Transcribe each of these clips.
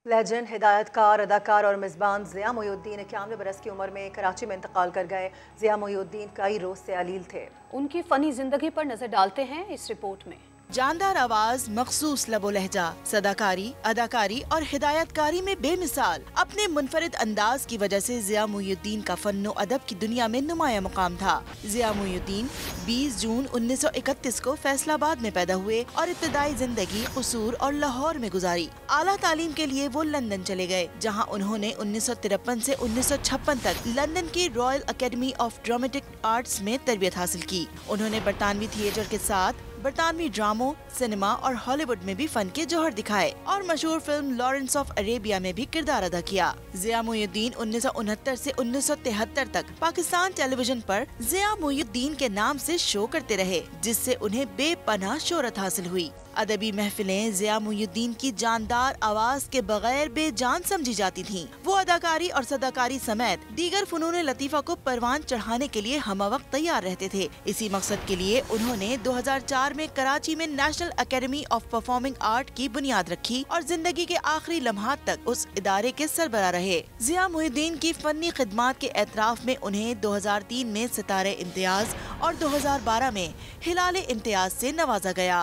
Legend ہدایتکار اداکار اور میزبان ضیاء محی الدین 91 برس کی عمر میں کراچی میں انتقال کر گئے۔ ضیاء محی الدین کئی روز سے علیل تھے۔ ان کی فنی زندگی پر نظر ڈالتے ہیں اس رپورٹ میں۔ جاندار آواز، مخصوص لب و لہجہ، صداکاری، اداکاری اور ہدایت کاری میں بے مثال، اپنے منفرد انداز کی وجہ سے ضیاء محی الدین کا فن و ادب کی دنیا میں نمایاں مقام تھا۔ ضیاء محی الدین 20 جون 1931 کو فیصل آباد میں پیدا ہوئے اور ابتدائی زندگی قصور اور لاہور میں گزاری۔ اعلیٰ تعلیم کے لیے وہ لندن چلے گئے، جہاں انہوں نے 1953 سے 1956 تک لندن کی Royal academy of dramatic arts میں تربیت حاصل کی۔ انہوں نے برطانوی تھیٹر کے ساتھ برطانوی ڈراموں، سینما اور ہالی ووڈ میں بھی فن کے جوہر دکھائے اور مشہور فلم لارنس آف عربیہ میں بھی کردار ادا کیا۔ ضیاء محی الدین 1969 سے 1973 تک پاکستان ٹیلی ویژن پر ضیاء محی الدین کے نام سے شو کرتے رہے، جس سے انہیں بے پناہ شہرت حاصل ہوئی۔ ادبی محفلیں ضیاء محی الدین کی جاندار آواز کے بغیر بے جان سمجھی جاتی تھیں۔ وہ اداکاری اور صداکاری سمیت دیگر فنون لطیفہ کو پروان چڑھانے کے لیے ہمہ وقت تیار رہتے تھے۔ اسی مقصد کے لیے انہوں نے 2004 میں کراچی میں national academy of performing art کی بنیاد رکھی اور زندگی کے آخری لمحات تک اس ادارے کے سربراہ رہے۔ ضیاء محی الدین کی فنی خدمات کے اعتراف میں انہیں 2003 میں ستارہ امتیاز اور 2012 میں ہلال امتیاز سے نوازا گیا۔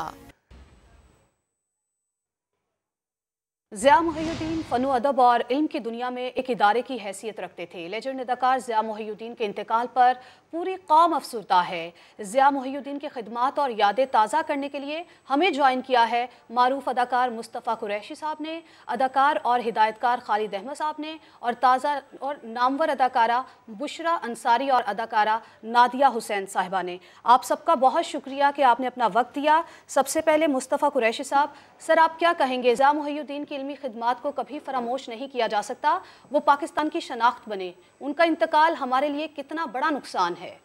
ضیاء محی الدین فن و ادب اور علم کی دنیا میں ایک ادارے کی حیثیت رکھتے تھے۔ لیجنڈ اداکار ضیاء محی الدین کے انتقال پر پوری قوم افسردہ ہے۔ ضیاء محی الدین کی خدمات اور یادیں تازہ کرنے کے لیے ہمیں جوائن کیا ہے معروف اداکار مصطفیٰ قریشی صاحب نے، اداکار اور ہدایتکار خالد احمد صاحب نے، اور تازہ اور نامور اداکارہ بشرا انصاری اور اداکارہ نادیہ حسین صاحبہ نے۔ آپ سب کا بہت شکریہ کہ آپ نے اپنا وقت دیا۔ سب سے پہلے مصطفیٰ قریشی صاحب، سر آپ کیا کہیں گے؟ ضیاء محی الدین کی علمی خدمات کو کبھی فراموش نہیں کیا جا سکتا، وہ پاکستان کی شناخت بنے، ان کا انتقال ہمارے لیے کتنا بڑا نقصان ہے؟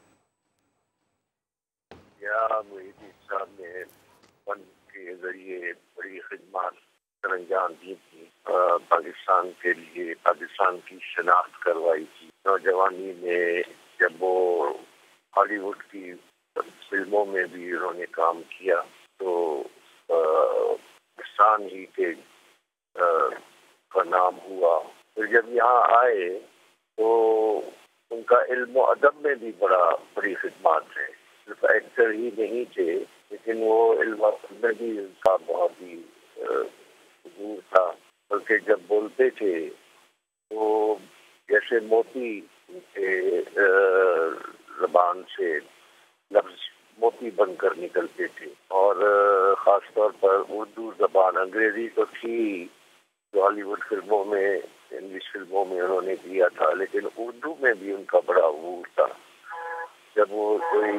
ضیاء محی الدین صاحب نے فن کے ذریعے بڑی خدمات سر انجام دی تھی، پاکستان کے لیے پاکستان کی شناخت کروائی تھی۔ نوجوانی میں جب وہ ہالی ووڈ کی فلموں میں بھی انہوں نے کام کیا تو پاکستان ہی کے کا نام ہوا۔ پھر جب یہاں آئے تو ان کا علم و ادب میں بھی بڑی خدمات ہیں۔ صرف ایکٹر ہی نہیں تھے، لیکن وہ علم و ادب میں بھی ان کا بہت ہی حضور تھا، بلکہ جب بولتے تھے تو جیسے موتی کے زبان سے لفظ موتی بن کر نکلتے تھے، اور خاص طور پر اردو زبان، انگریزی تو تھی جو ہالی ووڈ فلموں میں، انگلش فلموں میں انہوں نے کیا تھا، لیکن اردو میں بھی ان کا بڑا عبور تھا۔ جب وہ کوئی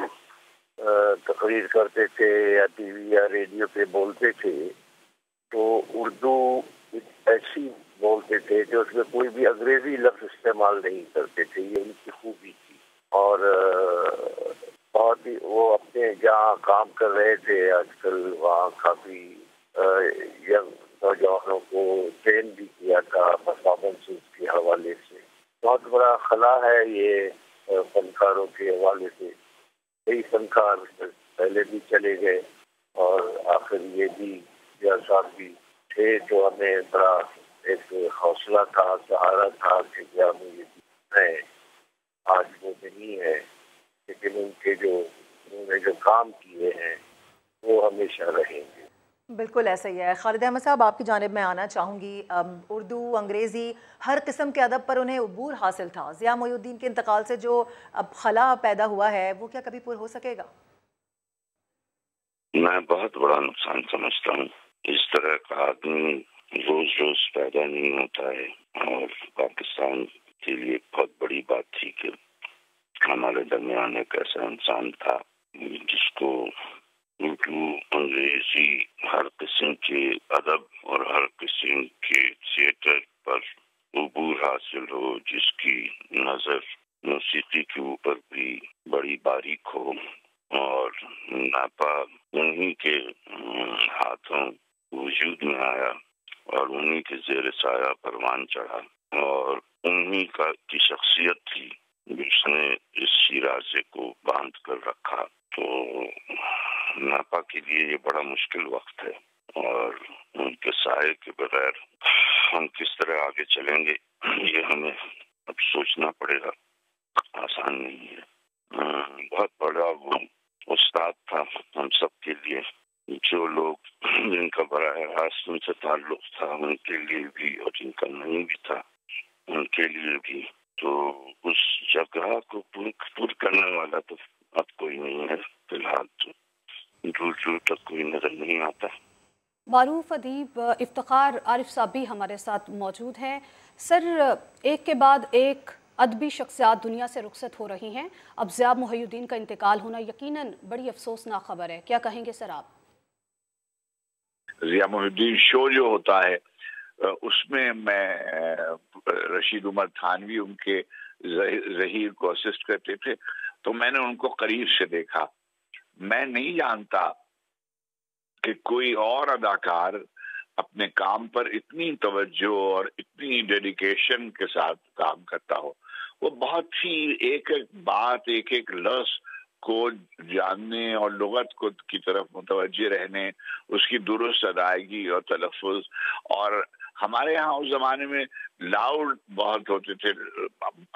تقریر کرتے تھے یا ٹی وی یا ریڈیو پہ بولتے تھے تو اردو ایسی بولتے تھے کہ اس میں کوئی بھی انگریزی لفظ استعمال نہیں کرتے تھے، یہ ان کی خوبی تھی۔ اور بہت ہی وہ اپنے جہاں کام کر رہے تھے آج کل وہاں کافی ینگ نوجوانوں کو ٹرین بھی کیا تھا پرفارمنسز کے حوالے سے۔ بہت بڑا خلا ہے یہ فنکاروں کے حوالے سے۔ کئی فنکار پہلے بھی چلے گئے اور آخر یہ بھی ضیاء صاحب بھی تھے جو ہمیں بڑا ایک حوصلہ تھا، سہارا تھا کہ ضیاء محی الدین ہے، آج وہ نہیں ہے، لیکن انہوں نے جو کام کیے ہیں وہ ہمیشہ رہیں گے۔ بالکل ایسا ہی ہے۔ خالد احمد صاحب، آپ کی جانب میں آنا چاہوں گی۔ اردو، انگریزی، ہر قسم کے ادب پر انہیں عبور حاصل تھا۔ ضیاء محی الدین کے انتقال سے جو اب خلا پیدا ہوا ہے وہ کیا کبھی پور ہو سکے گا؟ میں بہت بڑا نقصان سمجھتا ہوں۔ اس طرح کا آدمی روز روز پیدا نہیں ہوتا ہے، اور پاکستان کے لیے بہت بڑی بات تھی کہ ہمارے درمیان ایک ایسا انسان تھا جس کو اردو، انگریزی، ہر قسم کے ادب اور ہر قسم کے تھیٹر پر عبور حاصل ہو، جس کی نظر موسیقی کے اوپر بھی بڑی باریک ہو، اور ناپا انہی کے ہاتھوں وجود میں آیا اور انہی کے زیر سایہ پروان چڑھا، اور انہی کی شخصیت تھی جس نے اس شیرازے کو باندھ کر رکھا۔ تو ناپا کے لیے یہ بڑا مشکل وقت ہے، اور ان کے سائے کے بغیر ہم کس طرح آگے چلیں گے یہ ہمیں اب سوچنا پڑے گا، آسان نہیں ہے۔ بہت بڑا وہ استاد تھا ہم سب کے لیے، جو لوگ جن کا براہ راست ان سے تعلق تھا ان کے لیے بھی اور جن کا نہیں بھی تھا ان کے لیے بھی۔ تو اس جگہ کو پور کرنے والا تو اب کوئی نہیں ہے فی الحال، تو دور دور تک کوئی نظر نہیں آتا۔ معروف ادیب افتخار عارف صاحب بھی ہمارے ساتھ موجود ہیں۔ سر، ایک کے بعد ایک ادبی شخصیات دنیا سے رخصت ہو رہی ہیں، اب ضیاء محی الدین کا انتقال ہونا یقیناً بڑی افسوسناک خبر ہے، کیا کہیں گے سر آپ؟ ضیاء محی الدین شو جو ہوتا ہے اس میں رشید عمر تھانوی ان کے ظہیر کو اسسٹ کرتے تھے، تو میں نے ان کو قریب سے دیکھا۔ میں نہیں جانتا کہ کوئی اور اداکار اپنے کام پر اتنی توجہ اور اتنی ڈیڈیکیشن کے ساتھ کام کرتا ہو۔ وہ بہت ہی ایک ایک بات، ایک ایک لفظ کو جاننے اور لغت کو کی طرف متوجہ رہنے، اس کی درست ادائیگی اور تلفظ۔ اور ہمارے یہاں اس زمانے میں لاؤڈ بہت ہوتے تھے،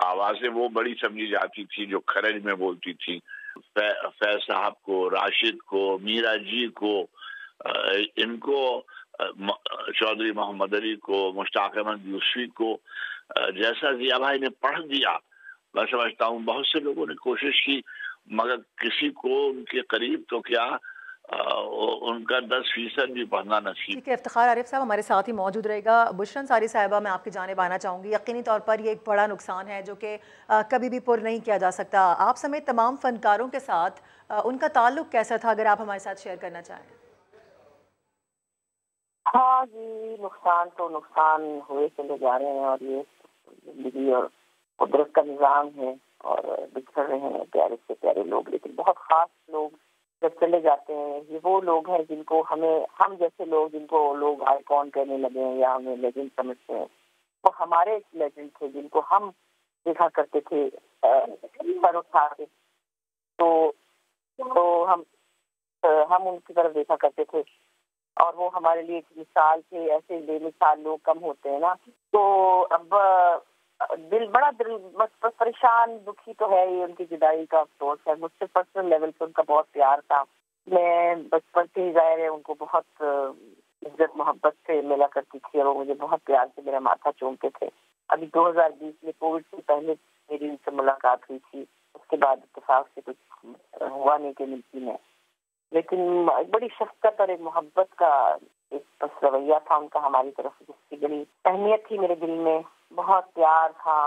آوازیں وہ بڑی سمجھی جاتی تھی جو کھرج میں بولتی تھی۔ فیض صاحب کو، راشد کو، میرا جی کو، ان کو، چودھری محمد علی کو، مشتاق احمد یوسفی کو، جیسا ضیاء بھائی نے پڑھ دیا، میں سمجھتا ہوں بہت سے لوگوں نے کوشش کی مگر کسی کو ان کے قریب تو کیا ان کا 10% بھی پڑھنا نصیب۔ ٹھیک ہے، افتخار عارف صاحب ہمارے ساتھ ہی موجود رہے گا۔ بشرا انصاری صاحبہ، میں آپ کی جانب آنا چاہوں گی۔ یقینی طور پر یہ ایک بڑا نقصان ہے جو کہ کبھی بھی پر نہیں کیا جا سکتا۔ آپ سمیت تمام فنکاروں کے ساتھ ان کا تعلق کیسا تھا، اگر آپ ہمارے ساتھ شیئر کرنا چاہیں؟ ہاں جی، نقصان تو نقصان ہوئے چلے جا رہے ہیں، اور یہ زندگی اور قدرت کا نظام ہے، اور بچھڑ رہے ہیں پیارے سے پیارے لوگ، لیکن بہت خاص لوگ جب چلے جاتے ہیں، یہ وہ لوگ ہیں جن کو ہم جیسے لوگ، جن کو لوگ آئیکن کہنے لگے ہیں یا ہمیں لیجنڈ سمجھتے ہیں، وہ ہمارے لیجنڈ تھے جن کو ہم دیکھا کرتے تھے سر اٹھا کے، تو ہم ان کی طرف دیکھا کرتے تھے، اور وہ ہمارے لیے ایک مثال تھے۔ ایسے بے مثال لوگ کم ہوتے ہیں نا، تو اب بڑا دل پریشان، دکھی تو ہے، یہ ان کی جدائی کا افسوس ہے۔ مجھ سے پرسنل لیول پہ ان کا بہت پیار تھا، میں بچپن سے ہی ظاہر ہے ان کو بہت عزت محبت سے ملا کرتی تھی، اور وہ مجھے بہت پیار سے میرا ماتھا چومتے تھے۔ ابھی 2020 میں کووڈ سے پہلے میری ان سے ملاقات ہوئی تھی، اس کے بعد اتفاق سے کچھ ہوا نہیں کہ ملتی میں، لیکن ایک بڑی شفقت اور ایک محبت کا ایک بس رویہ تھا ان کا ہماری طرف، جس کی بڑی اہمیت تھی میرے دل میں، بہت پیار تھا،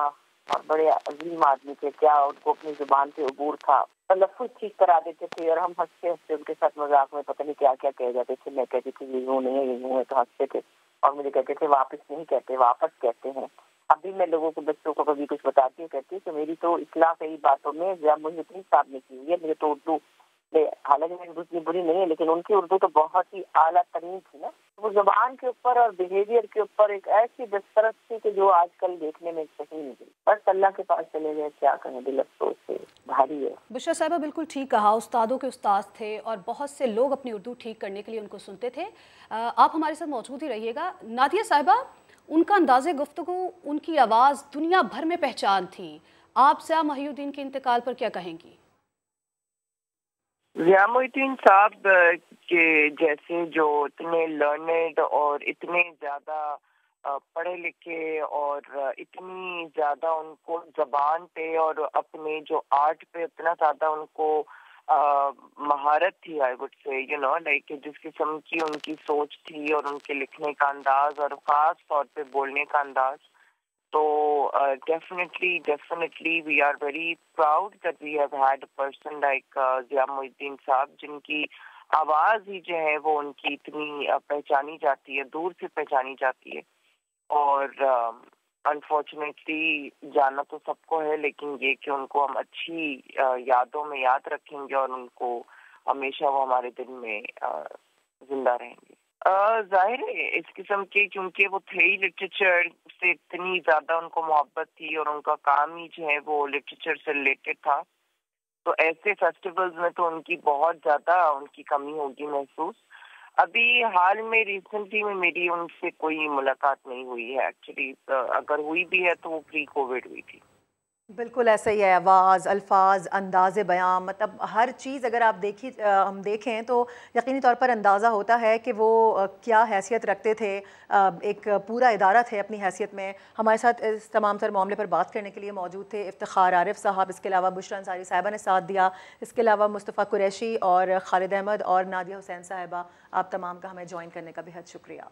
اور بڑے عظیم آدمی تھے۔ کیا ان کو اپنی زبان سے عبور تھا، تلفظ ٹھیک کرا دیتے تھے، اور ہم ہنستے ہنستے ان کے ساتھ مذاق میں پتہ نہیں کیا کیا کہہ جاتے تھے۔ میں کہتی تھی یہ یوں نہیں ہے، یہ یوں ہے، تو ہنستے تھے، اور مجھے کہتے تھے واپس نہیں کہتے، واپس کہتے ہیں۔ ابھی میں لوگوں کو، بچوں کو کبھی کچھ بتاتی ہوں، کہتی ہوں کہ میری تو اصلاح کئی باتوں میں ضیاء محی الدین صاحب نے کی ہوئی ہے۔ مجھے تو اردو، حالانکہ میری اردو اتنی بری نہیں ہے، لیکن ان کی اردو تو بہت ہی اعلیٰ ترین تھی نا۔ وہ زبان کے اوپر اور بیہیویئر کے اوپر ایک ایسی دسترس تھی کہ جو آج کل دیکھنے میں صحیح نہیں تھی۔ بس اللہ کے پاس چلے گئے، کیا کہیں، دل افسوس سے بھاری ہے۔ بشرا صاحبہ بالکل ٹھیک کہا، استادوں کے استاد تھے، اور بہت سے لوگ اپنی اردو ٹھیک کرنے کے لیے ان کو سنتے تھے۔ آپ ہمارے ساتھ موجود ہی رہیے گا۔ نادیہ صاحبہ، ان کا انداز گفتگو، ان کی آواز دنیا بھر میں پہچان تھی، آپ ضیاء محی الدین کے انتقال پر کیا کہیں گی؟ ضیاء محی الدین صاحب کے جیسے جو اتنے لرنڈ اور اتنے زیادہ پڑھے لکھے اور اتنی زیادہ ان کو زبان پہ اور اپنے جو آرٹ پہ اتنا زیادہ ان کو مہارت تھی، I would say, you know like جس قسم کی ان کی سوچ تھی اور ان کے لکھنے کا انداز اور خاص طور پہ بولنے کا انداز، تو definitely we are very proud that we have had a person like Zia محی الدین صاحب، جن کی آواز ہی جو ہے وہ ان کی اتنی پہچانی جاتی ہے، دور سے پہچانی جاتی ہے، اور انفارچونیٹلی جانا تو سب کو ہے، لیکن یہ کہ ان کو ہم اچھی یادوں میں یاد رکھیں گے، اور ان کو ہمیشہ وہ ہمارے دل میں زندہ رہیں گے۔ ظاہر ہے اس قسم کے، کیونکہ وہ تھے ہی لٹریچر سے، اتنی زیادہ ان کو محبت تھی، اور ان کا کام ہی جو ہے وہ لٹریچر سے ریلیٹڈ تھا، تو ایسے فیسٹیولز میں تو ان کی بہت زیادہ ان کی کمی ہوگی محسوس۔ ابھی حال میں ریسنٹلی میں میری ان سے کوئی ملاقات نہیں ہوئی ہے ایکچولی، اگر ہوئی بھی ہے تو وہ پری کووڈ ہوئی تھی۔ بالکل ایسا ہی ہے، آواز، الفاظ، انداز بیان، مطلب ہر چیز اگر آپ ہم دیکھیں تو یقینی طور پر اندازہ ہوتا ہے کہ وہ کیا حیثیت رکھتے تھے، ایک پورا ادارہ تھے اپنی حیثیت میں۔ ہمارے ساتھ اس تمام تر معاملے پر بات کرنے کے لیے موجود تھے افتخار عارف صاحب، اس کے علاوہ بشرا انصاری صاحبہ نے ساتھ دیا، اس کے علاوہ مصطفیٰ قریشی اور خالد احمد اور نادیہ حسین صاحبہ، آپ تمام کا ہمیں جوائن کرنے کا بہت شکریہ۔